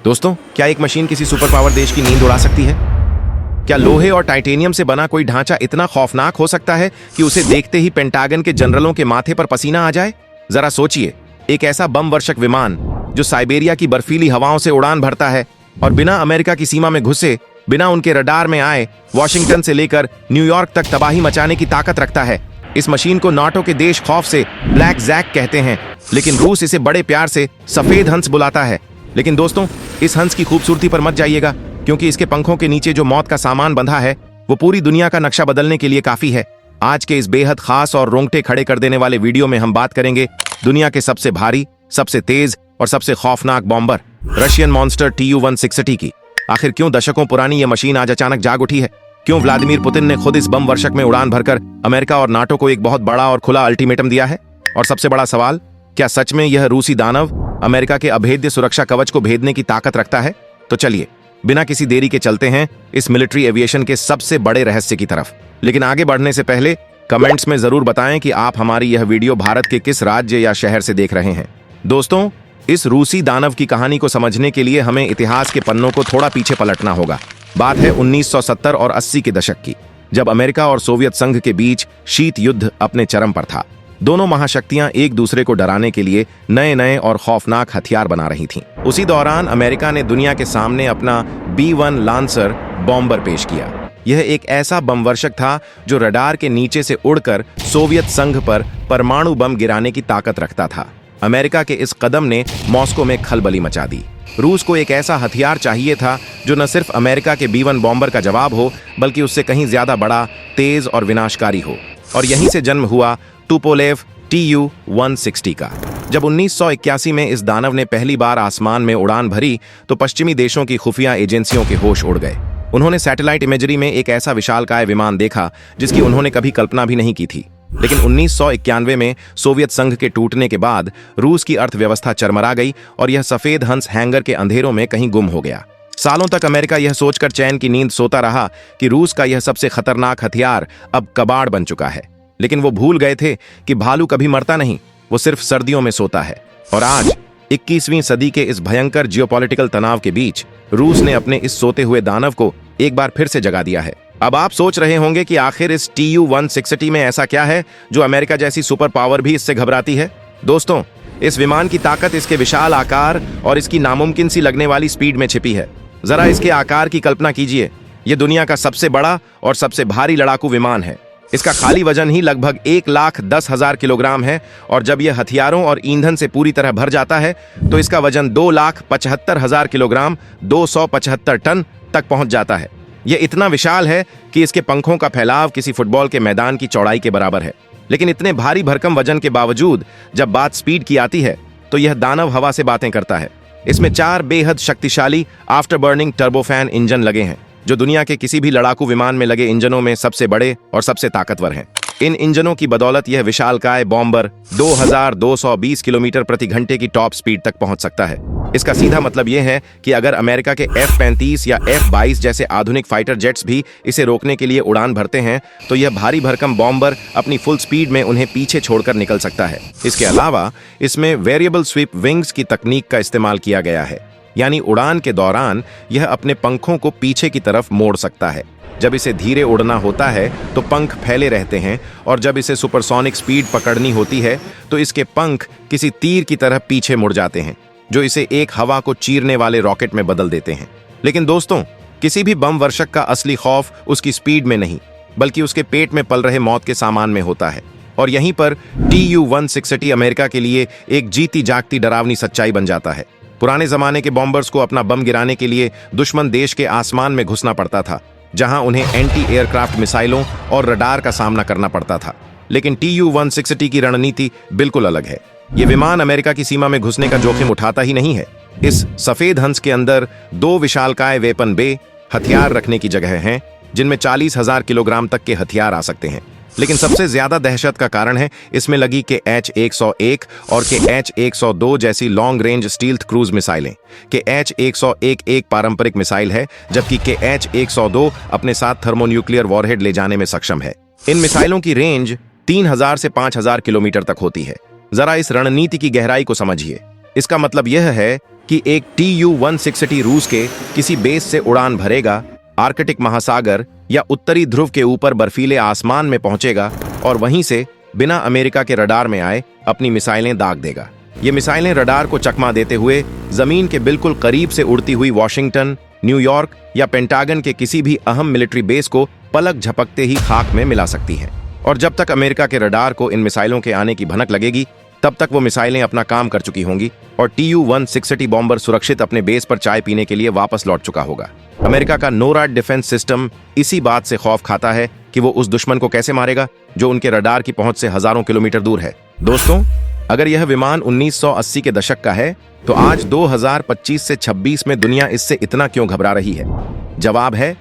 दोस्तों, क्या एक मशीन किसी सुपर पावर देश की नींद उड़ा सकती है? क्या लोहे और टाइटेनियम से बना कोई ढांचा इतना खौफनाक हो सकता है कि उसे देखते ही पेंटागन के जनरलों के माथे पर पसीना आ जाए? जरा सोचिए, एक ऐसा बम वर्षक विमान जो साइबेरिया की बर्फीली हवाओं से उड़ान भरता है और बिना अमेरिका की सीमा में घुसे, बिना उनके रडार में आए, वॉशिंगटन से लेकर न्यूयॉर्क तक तबाही मचाने की ताकत रखता है। इस मशीन को नाटो के देश खौफ से ब्लैक जैक कहते हैं, लेकिन रूस इसे बड़े प्यार से सफेद हंस बुलाता है। लेकिन दोस्तों, इस हंस की खूबसूरती पर मत जाइएगा, क्योंकि इसके पंखों के नीचे जो मौत का सामान बंधा है वो पूरी दुनिया का नक्शा बदलने के लिए काफी है। आज के इस बेहद खास और रोंगटे खड़े कर देने वाले वीडियो में हम बात करेंगे दुनिया के सबसे भारी, सबसे तेज और सबसे खौफनाक बॉम्बर रशियन मॉन्स्टर Tu-160 की। आखिर क्यों दशकों पुरानी यह मशीन आज अचानक जाग उठी है? क्यों व्लादिमीर पुतिन ने खुद इस बम वर्षक में उड़ान भरकर अमेरिका और नाटो को एक बहुत बड़ा और खुला अल्टीमेटम दिया है? और सबसे बड़ा सवाल, क्या सच में यह रूसी दानव अमेरिका के अभेद्य सुरक्षा कवच को भेदने की ताकत रखता है? तो चलिए, बिना किसी देरी के चलते हैं इस मिलिट्री एविएशन के सबसे बड़े रहस्य की तरफ। लेकिन आगे बढ़ने से पहले कमेंट्स में जरूर बताएं कि आप हमारी यह वीडियो भारत के किस राज्य या शहर से देख रहे हैं। दोस्तों, इस रूसी दानव की कहानी को समझने के लिए हमें इतिहास के पन्नों को थोड़ा पीछे पलटना होगा। बात है 1970 और 80 के दशक की, जब अमेरिका और सोवियत संघ के बीच शीत युद्ध अपने चरम पर था। दोनों महाशक्तियां एक दूसरे को डराने के लिए नए नए और खौफनाक हथियार बना रही थीं। उसी दौरान अमेरिका ने दुनिया के सामने अपना B-1 लांसर बॉम्बर पेश किया। यह एक ऐसा बमवर्षक था जो रडार के नीचे से उड़कर सोवियत संघ पर परमाणु बम गिराने की ताकत रखता था। अमेरिका के इस कदम ने मॉस्को में खलबली मचा दी। रूस को एक ऐसा हथियार चाहिए था जो न सिर्फ अमेरिका के B-1 बॉम्बर का जवाब हो, बल्कि उससे कहीं ज्यादा बड़ा, तेज और विनाशकारी हो। और यहीं से जन्म हुआ तुपोलेव Tu-160 का। जब 1981 में इस दानव ने पहली बार आसमान में उड़ान भरी तो पश्चिमी देशों की खुफिया एजेंसियों के होश उड़ गए। उन्होंने सैटेलाइट इमेजरी में एक ऐसा विशालकाय विमान देखा जिसकी उन्होंने कभी कल्पना भी नहीं की थी। लेकिन 1991 में सोवियत संघ के टूटने के बाद रूस की अर्थव्यवस्था चरमरा गई और यह सफेद हंस हैंगर के अंधेरों में कहीं गुम हो गया। सालों तक अमेरिका यह सोचकर चैन की नींद सोता रहा कि रूस का यह सबसे खतरनाक हथियार अब कबाड़ बन चुका है। लेकिन वो भूल गए थे कि भालू कभी मरता नहीं, वो सिर्फ सर्दियों में सोता है। और आज 21वीं सदी के इस भयंकर जियोपॉलिटिकल तनाव के बीच रूस ने अपने इस सोते हुए दानव को एक बार फिर से जगा दिया है। अब आप सोच रहे होंगे कि आखिर इस Tu-160 में ऐसा क्या है जो अमेरिका जैसी सुपर पावर भी इससे घबराती है? दोस्तों, इस विमान की ताकत इसके विशाल आकार और इसकी नामुमकिन सी लगने वाली स्पीड में छिपी है। जरा इसके आकार की कल्पना कीजिए। यह दुनिया का सबसे बड़ा और सबसे भारी लड़ाकू विमान है। इसका खाली वजन ही लगभग 1,10,000 किलोग्राम है और जब यह हथियारों और ईंधन से पूरी तरह भर जाता है तो इसका वजन 2,75,000 किलोग्राम 275 टन तक पहुंच जाता है। यह इतना विशाल है कि इसके पंखों का फैलाव किसी फुटबॉल के मैदान की चौड़ाई के बराबर है। लेकिन इतने भारी भरकम वजन के बावजूद जब बात स्पीड की आती है तो यह दानव हवा से बातें करता है। इसमें 4 बेहद शक्तिशाली आफ्टर बर्निंग टर्बोफैन इंजन लगे हैं, जो दुनिया के किसी भी लड़ाकू विमान में लगे इंजनों में सबसे बड़े और सबसे ताकतवर हैं। इन इंजनों की बदौलत यह विशालकाय बॉम्बर 2220 किलोमीटर प्रति घंटे की टॉप स्पीड तक पहुंच सकता है। इसका सीधा मतलब यह है कि अगर अमेरिका के F-35 या F-22 जैसे आधुनिक फाइटर जेट्स भी इसे रोकने के लिए उड़ान भरते हैं तो यह भारी भरकम बॉम्बर अपनी फुल स्पीड में उन्हें पीछे छोड़कर निकल सकता है। इसके अलावा इसमें वेरिएबल स्वीप विंग्स की तकनीक का इस्तेमाल किया गया है, यानी उड़ान के दौरान यह अपने पंखों को पीछे की तरफ मोड़ सकता है। जब इसे धीरे उड़ना होता है तो पंख फैले रहते हैं और जब इसे सुपरसोनिक स्पीड पकड़नी होती है तो इसके पंख किसी तीर की तरह पीछे मुड़ जाते हैं, जो इसे एक हवा को चीरने वाले रॉकेट में बदल देते हैं। लेकिन दोस्तों, किसी भी बम वर्षक का असली खौफ उसकी स्पीड में नहीं, बल्कि उसके पेट में पल रहे मौत के सामान में होता है। और यहीं पर Tu-160 अमेरिका के लिए एक जीती जागती डरावनी सच्चाई बन जाता है। पुराने जमाने के बॉम्बर्स को अपना बम गिराने के लिए दुश्मन देश के आसमान में घुसना पड़ता था, जहां उन्हें एंटी एयरक्राफ्ट मिसाइलों और रडार का सामना करना पड़ता था। लेकिन Tu-160 की रणनीति बिल्कुल अलग है। ये विमान अमेरिका की सीमा में घुसने का जोखिम उठाता ही नहीं है। इस सफेद हंस के अंदर 2 विशालकाय वेपन बे हथियार रखने की जगह हैं, जिनमें 40,000 किलोग्राम तक के हथियार आ सकते हैं। लेकिन सबसे ज्यादा दहशत का कारण है इसमें लगी KH-101 और KH-102 जैसी लॉन्ग रेंज स्टील्थ क्रूज मिसाइलें। KH-101 एक पारंपरिक मिसाइल है, जबकि KH-102 अपने साथ थर्मोन्यूक्लियर वॉरहेड ले जाने में सक्षम है। इन मिसाइलों की रेंज 3,000 से 5,000 किलोमीटर तक होती है। जरा इस रणनीति की गहराई को समझिए। इसका मतलब यह है कि एक Tu-160 रूस के किसी बेस से उड़ान भरेगा, आर्कटिक महासागर या उत्तरी ध्रुव के ऊपर बर्फीले आसमान में पहुंचेगा और वहीं से बिना अमेरिका के रडार में आए अपनी मिसाइलें दाग देगा। ये मिसाइलें रडार को चकमा देते हुए जमीन के बिल्कुल करीब से उड़ती हुई वॉशिंगटन, न्यूयॉर्क या पेंटागन के किसी भी अहम मिलिट्री बेस को पलक झपकते ही खाक में मिला सकती हैं। और जब तक अमेरिका के रडार को इन मिसाइलों के आने की भनक लगेगी, तब तक वो मिसाइलें अपना काम कर चुकी होंगी और Tu-160 बॉम्बर सुरक्षित अपने बेस पर चाय पीने के लिए वापस लौट चुका होगा। अमेरिका का नोराड डिफेंस सिस्टम इसी बात से खौफ खाता है कि वो उस दुश्मन को कैसे मारेगा जो उनके रडार की पहुंच से हजारों किलोमीटर दूर है। दोस्तों, अगर यह विमान 1980 के दशक का है, तो आज 2025 से 26 में दुनिया इससे इतना क्यों घबरा रही है? जवाब है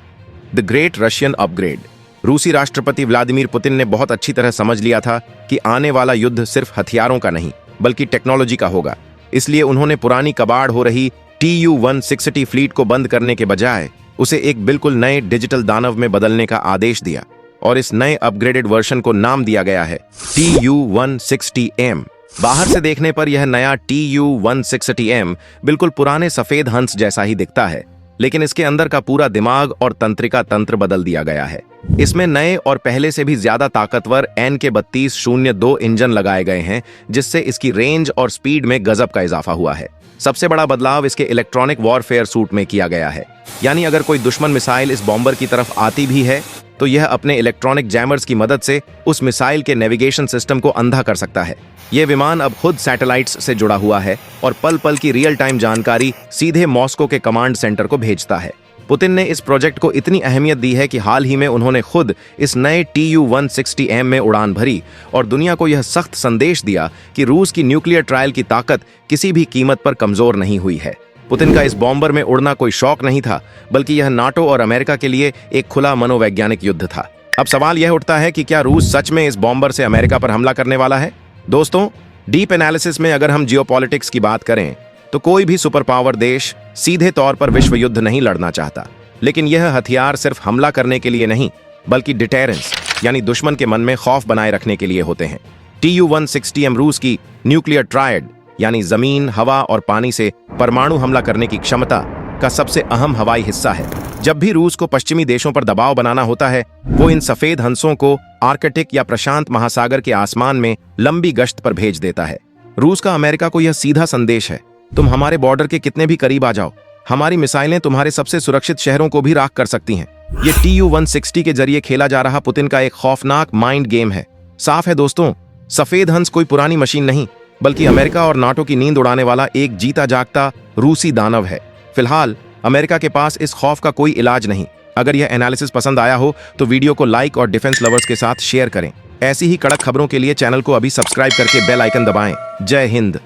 द ग्रेट रशियन अपग्रेड। रूसी राष्ट्रपति व्लादिमीर पुतिन ने बहुत अच्छी तरह समझ लिया था कि आने वाला युद्ध सिर्फ हथियारों का नहीं बल्कि टेक्नोलॉजी का होगा। इसलिए उन्होंने पुरानी कबाड़ हो रही Tu-160 फ्लीट को बंद करने के बजाय उसे एक बिल्कुल नए डिजिटल दानव में बदलने का आदेश दिया और इस नए अपग्रेडेड वर्जन को नाम दिया गया है Tu-160M। बाहर से देखने पर यह नया Tu-160M बिल्कुल पुराने सफेद हंस जैसा ही दिखता है, लेकिन इसके अंदर का पूरा दिमाग और तंत्रिका तंत्र बदल दिया गया है। इसमें नए और पहले से भी ज्यादा ताकतवर NK3202 इंजन लगाए गए हैं, जिससे इसकी रेंज और स्पीड में गजब का इजाफा हुआ है। सबसे बड़ा बदलाव इसके इलेक्ट्रॉनिक वॉरफेयर सूट में किया गया है, यानी अगर कोई दुश्मन मिसाइल इस बॉम्बर की तरफ आती भी है तो यह अपने इलेक्ट्रॉनिक जैमर्स की मदद से उस मिसाइल के नेविगेशन सिस्टम को अंधा कर सकता है। यह विमान अब खुद सैटेलाइट्स से जुड़ा हुआ है और पल पल की रियल टाइम जानकारी सीधे मॉस्को के कमांड सेंटर को भेजता है। पुतिन ने इस प्रोजेक्ट को इतनी अहमियत दी है कि हाल ही में उन्होंने खुद इस नए Tu-160M में उड़ान भरी और दुनिया को यह सख्त संदेश दिया कि रूस की न्यूक्लियर ट्रायल की ताकत किसी भी कीमत पर कमजोर नहीं हुई है। पुतिन का इस बॉम्बर में उड़ना कोई शौक नहीं था, बल्कि यह नाटो और अमेरिका के लिए एक खुला मनोवैज्ञानिक युद्ध था। अब सवाल यह उठता है कि क्या रूस सच में इस बॉम्बर से अमेरिका पर हमला करने वाला है? दोस्तों, डीप एनालिसिस में अगर हम जियोपॉलिटिक्स की बात करें तो कोई भी सुपर पावर देश सीधे तौर पर विश्व युद्ध नहीं लड़ना चाहता, लेकिन यह हथियार सिर्फ हमला करने के लिए नहीं बल्कि डिटेरेंस यानी दुश्मन के मन में खौफ बनाए रखने के लिए होते हैं। Tu-160M रूस की न्यूक्लियर ट्रायड यानी जमीन, हवा और पानी से परमाणु हमला करने की क्षमता का सबसे अहम हवाई हिस्सा है। जब भी रूस को पश्चिमी देशों पर दबाव बनाना होता है, वो इन सफेद हंसों को आर्कटिक या प्रशांत महासागर के आसमान में लंबी गश्त पर भेज देता है। रूस का अमेरिका को यह सीधा संदेश है, तुम हमारे बॉर्डर के कितने भी करीब आ जाओ, हमारी मिसाइलें तुम्हारे सबसे सुरक्षित शहरों को भी राख कर सकती हैं। ये Tu-160 के जरिए खेला जा रहा पुतिन का एक खौफनाक माइंड गेम है। साफ है दोस्तों, सफेद हंस कोई पुरानी मशीन नहीं बल्कि अमेरिका और नाटो की नींद उड़ाने वाला एक जीता जागता रूसी दानव है। फिलहाल अमेरिका के पास इस खौफ का कोई इलाज नहीं। अगर यह एनालिसिस पसंद आया हो तो वीडियो को लाइक और डिफेंस लवर्स के साथ शेयर करें। ऐसी ही कड़क खबरों के लिए चैनल को अभी सब्सक्राइब करके बेल आइकन दबाएं। जय हिंद।